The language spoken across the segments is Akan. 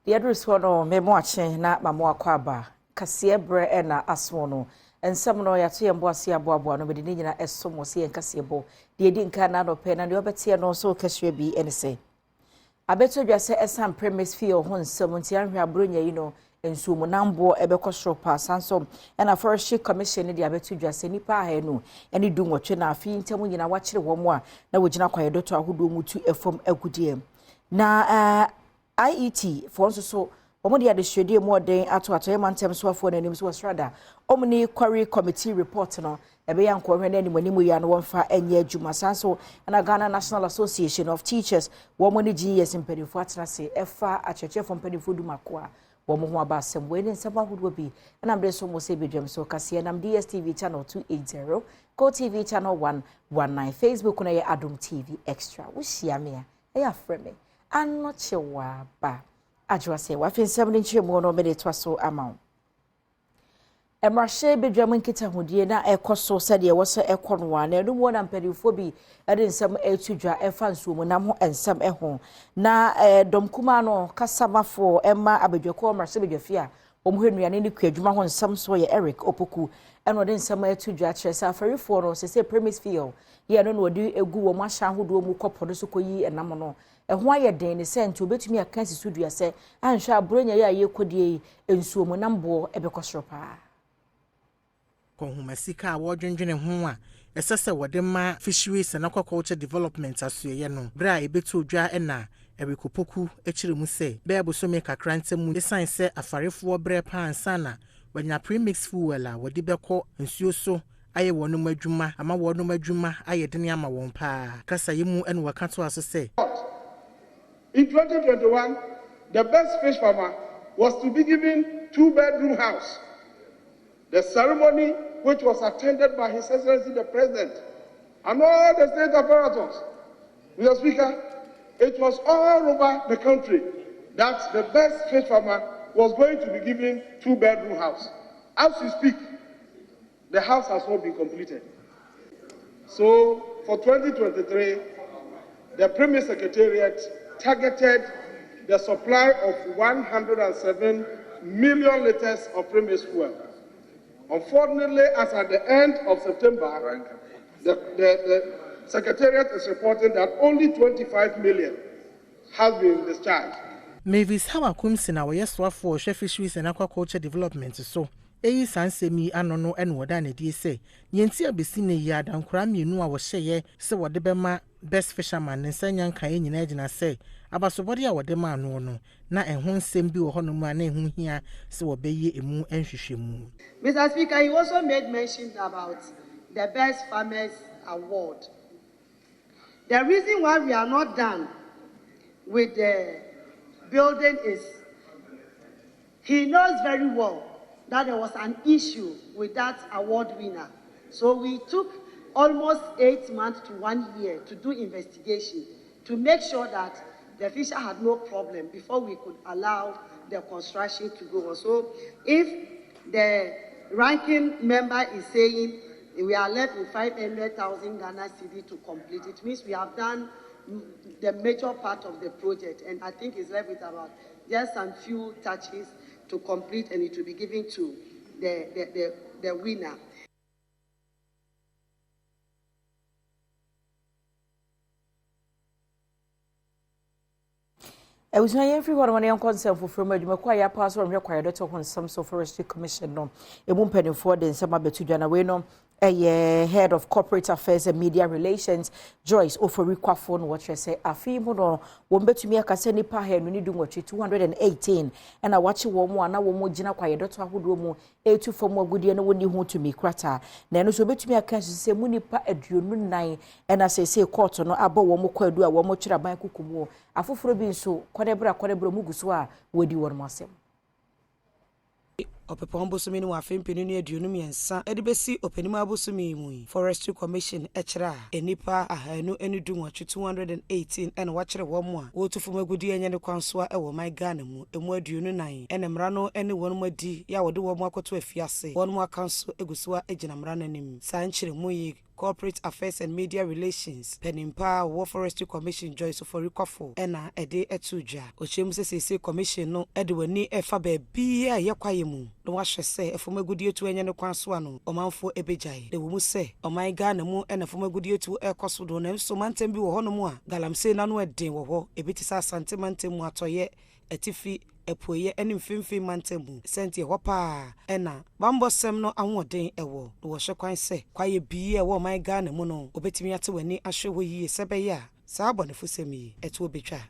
The address one no me mo ache na ma mo akwaba kase bre e na aso no ensem no ya to ye mbo ase aboabo no be de nyina eso mo se kase bo de edi nka na no pe na de obete no so kase bi ene se abeto dwa se esam premise fee ho nsem nti anhwe abronya yi no ensuo mo nambo ebekọ shropa sansom na forestry commission de abeto dwa se nipa ha no ene du nwotwe na afi ntem nyina wa kire wo mo a na wogina kwayedoto ahodo mutu efom agudie na IET for so omodi adehwede mu oden ato emantem so afo na anim so wasrada omni quarry committee report no ebe ya nkohwe na animanimu ya no wonfa enye adwuma sanso na Ghana National Association of Teachers wo mo ni GS mpedifo atena se efa achechefo mpedifo dumakoa wo mo ho aba asem we ne nsaba hodo bi na mbre so mo se bedwam so kase na DSTV channel 280 Go TV channel 119 Facebook na ye Adom TV extra wo hia me a ya frame anochewa ba ajwa se wa fin 7 mo no me de to so amount Emarche bedwam nkita hodie na ekoso sede wo so ekono na no mo na mpedifo bi ede nsem etudwa efa nsuo nam ho ensem eho na domkuma no kasamafo emma abedwako emarche bedwafia omhwenuane ni kwadwuma ho nsem so ye Eric Opoku eno de nsem etudwa kyeresa afarifo no se premise feel ye no no de egu wo mahya hodo mu kopo do so koyi enam no eho aye den ne sent obetumi aka sisudua se anhwe abronya ye ayekodie ensuo mu nambo ebekosropa konhumasika a wodwendwene ho a esese wode ma fisheries and aquaculture development asoye no bra ebetu odwa na ebikopoku ekiremu se bebo so me kakrante mu esan se afarefo bre pansa na wanya premix fuel a wode beko nsuo so aye wonum adwuma ama wonum adwuma aye dene ama won pa kasa yemu ene wakato aso se in 2021 the best fish farmer was to be given 2-bedroom house. The ceremony, which was attended by His Excellency the President and all the state apparatus, Mr. Speaker, it was all over the country that the best fish farmer was going to be given 2-bedroom house. As we speak, the house has not been completed. So for 2023, the Premier Secretariat targeted the supply of 107 million liters of premise fuel. Unfortunately, as at the end of September, the Secretariat is reporting that only 25 million has been discharged. Mavis Hawakumsi na wayeswa for fisheries and aquaculture development so eyi sansemi anono ene woda na die se yenti abesi ne ya dankura mienu a wo hyeye se wode bema best fisherman nsanya nkan nyina agina se abasobode a wode ma ano no na ehun nsem bi wo hono mu na ehun hia se wo beye emu enhwehwemu. Mr. Speaker, he also made mention about the Best Farmers Award. The reason why we are not done with the building is he knows very well that there was an issue with that award winner. So we took almost 8 months to 1 year to do investigation to make sure that the fisher had no problem before we could allow the construction to go on. So if the ranking member is saying we are left with 500,000 Ghana cedi to complete, it means we have done the major part of the project, and I think it's left with about just some few touches to complete, and it will be given to the winner. I was not everyone when I concern for from you quite a pass from your quiet on some so forestry commission no a woman for the summer betu Janaweno a head of corporate affairs and media relations Joyce Oforikwa phone what you say a female won bet to me a caseni pa here no need what 218 and I watch one more na wo gina quiet ahodo mu e tu from agudie no woni hu to me krata na no so bet me aka se munipa aduonu nan and I say court no abo wo mo kwadu a wo mo twira ban kukumu afoforo bi nso kwadebra muguso a wodi won masem Opepon bosumi ni wafe mpenu ni aduonu miensa edibesi openima abosumi mu forestry commission echra enipa ahanu enidu 218 ena wachire wo mu a wotufum agudi enye ne kwanso a ewo my Ghana mu emu aduonu nan ena mra no ene won mu adi ya wode wo mu akoto afiase won mu akanso eguso a egina mra nanim san chire mu yi corporate affairs and media relations penimpa war forestry commission Joyce Oforikofo ena ede etuja ochemu sese commission no ede wani efa ba bia yekwaye mu no wahwe se efomagudie tu enye ne kwanso ano omanfo ebejai de wo mu se oman Ghana mu ena efomagudie tu ekoso do na nso mantem bi wo hono mu a galamse na no eden wo ho ebitisa asante mantem mu atoye etifi epoye eni mfimfim mantemu senti hopa ena bambosem no ahoden ewo no wo hwekwan se kwaye biye wo man Ghana mu no obetimi ate wani ahwe wo yiye sebe ya saa bonefo semi eto obetwa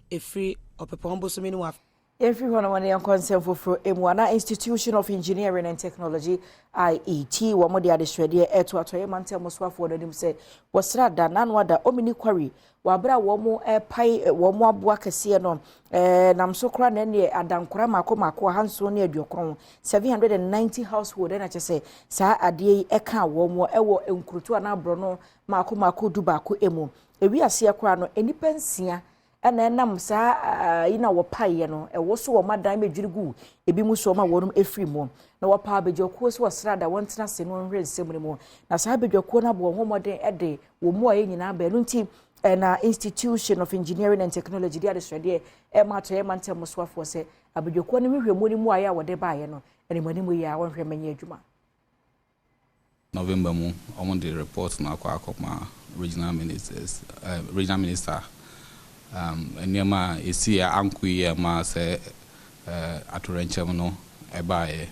efri opepombo so mini wa Everyone on the consent for Emwana Institution of Engineering and Technology IET wamodi adeswede eto atoye mante moswafo no nim se wasra da nanwa da omini kwari wabra womo pai womo aboa kese no namso kra na ne adankora mako hanso ne aduokron 790 household na chese saa ade eka womo ewo enkurutu na abro no mako dubako emu ewi ase kra no enipansia ana nam saa ina wo paye no wo so wo madan medwirigu ebi mu so ma wonum efri mu na wo pa abedwokuo so wasrada wontena se no nhwe nsem mu na saa abedwokuo na bo homoden ede wo mu aye nyina ba nti na Institution of Engineering and Technology dia de swede ma to ye mantem muswafo se abedwokuo no hwehwemu ni mu aye a wode baaye no ene manimu ye a wonhwe manya adwuma November mu on the report na akoma regional minister Enema isi ya ankwi ya ma se aturenchem no ebaye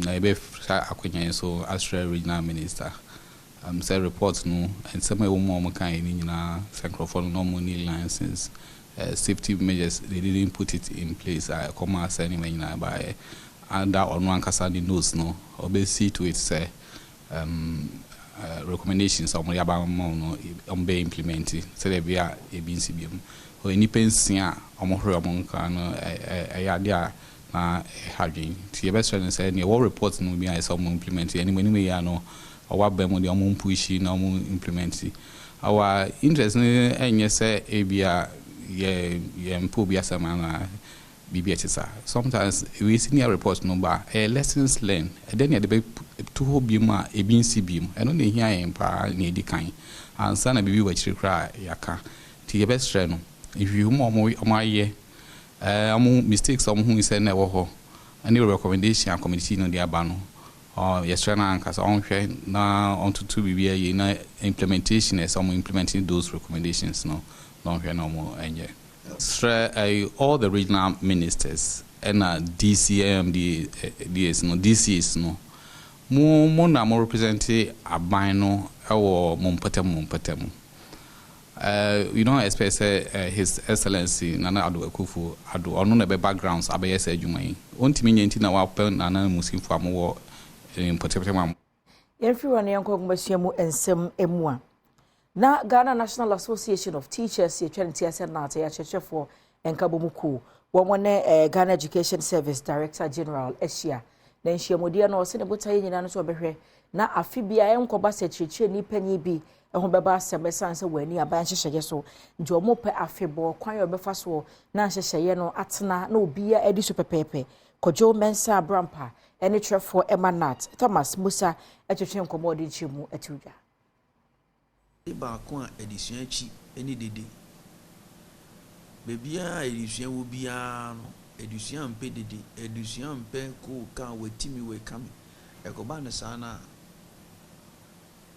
na ebe akwenya so Australia regional minister say report no and some wo kan ni nyina microphone no money license safety measures they didn't put it in place come as any nyina ebaye and that on one kasa the nose no obesi to it say recommendations on yaba no be implemented so there be a BNCBM or any pensia omohre omonka no dia na hadwin ti best friend say ne what report no be I some implement any we ya no our bem de omon push na omon implement our interest ne enye say ebia ye mpo bia sama na BBHSA. Sometimes we senior reports number lessons learned. And then the to bima a BNCBM. And only here in pa near the kind. And son of you which you cry yaka. To your best friend. If you more my year, among mistakes some who is never ho. Any recommendation and committee no the abano. Or yes, Tranankas on now on to 2 BBA implementation as some implementing those recommendations no more and all the regional ministers and DCM DCs no more na more representing abino or mumpatemu you know especially his excellency Nana Addo Akufo Addo or no backgrounds abayese adwuma ontimi nyenti na wapen nana musim fo amwo impatemu everyone yanko ngmasiamu ensem emua na Ghana National Association of Teachers ye twenti asenate ya chechefo enkabomuku womone Ghana Education Service Director General Asia na nhyiamodie no se ne botaye nyina no so behwe na afibia enkoba secretary ni panyi bi ho beba asebesa nse wani aban hyehyeye so nti omope afebo kwan obefa so na hyehyeye no atena na obia edi so pepepe kojo mensa brampa ene trefo emanat Thomas Musa etwetwe nkomodi nchimu etiuja ba ko edition achi eni dede bebia edition wo bia no edition mpe dede edition mpe ko ka wetimi we kam ekoba no sana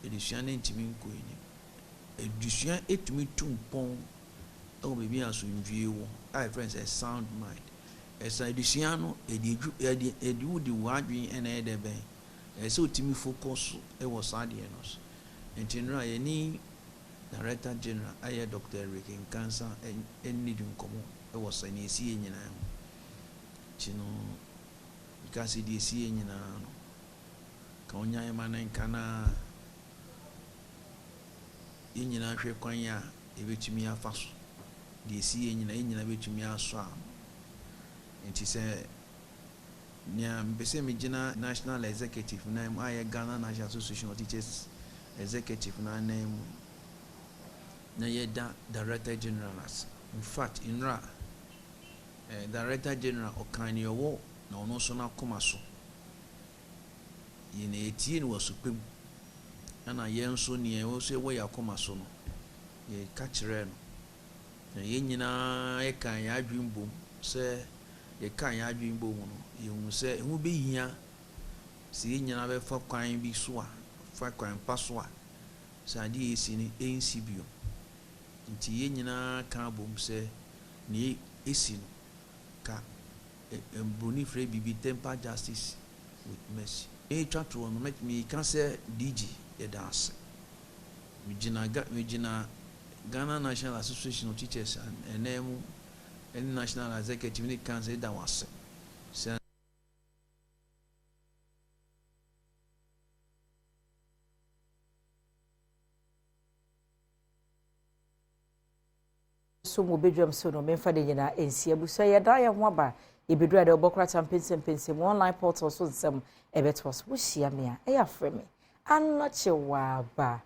edition ntimi nko ni edition etimi tumpon o bebia so ndwie wo I friends a sound mind esa edition no edi wudi wadwen ena ede ben esa otimi focus e wo sade no Engineer any Director General aye Dr. Rick in cancer and need komo e was any see nyina chino because the see nyina no ka onya e manan kana nyina hwe kwan ya e betumi afaso the see nyina betumi aso a enti se nya mpese me gina National Executive na aye Ghana National Association of Teachers Executive na name na yeda Director General as in fact inra Director General okani owo na ono so na koma so yɛn etie no wɔ sopem ɛna yɛn nso nea wɔso wɔ yɛ akoma so no yɛka kyerɛ no na yɛn nyinaa yɛka yɛn adwene bom sɛ yɛka yɛn adwene bom no yɛhu sɛ ɛho bɛhia sɛ yɛn nyinaa bɛfa kwan bi so a fa kwan pa so a sɛ adeɛ yɛsi no ɛnsi bio nti yɛn nyinaa ka bom sɛ ne ɛsi no ka Bruni frɛ bibi temper justice with mercy. Twa to no make me can say DG yɛda ase. Me gyina Ghana National Association of Teachers and any national executive ne kan say da wase. So mo bedwam so no memfa de nyina ensia bu so yɛda yɛ ho aba ebedura de obokra champensempensem online portal so nsɛm ebetos wo hyia me a ɛyɛ afrɛ me anachewa ba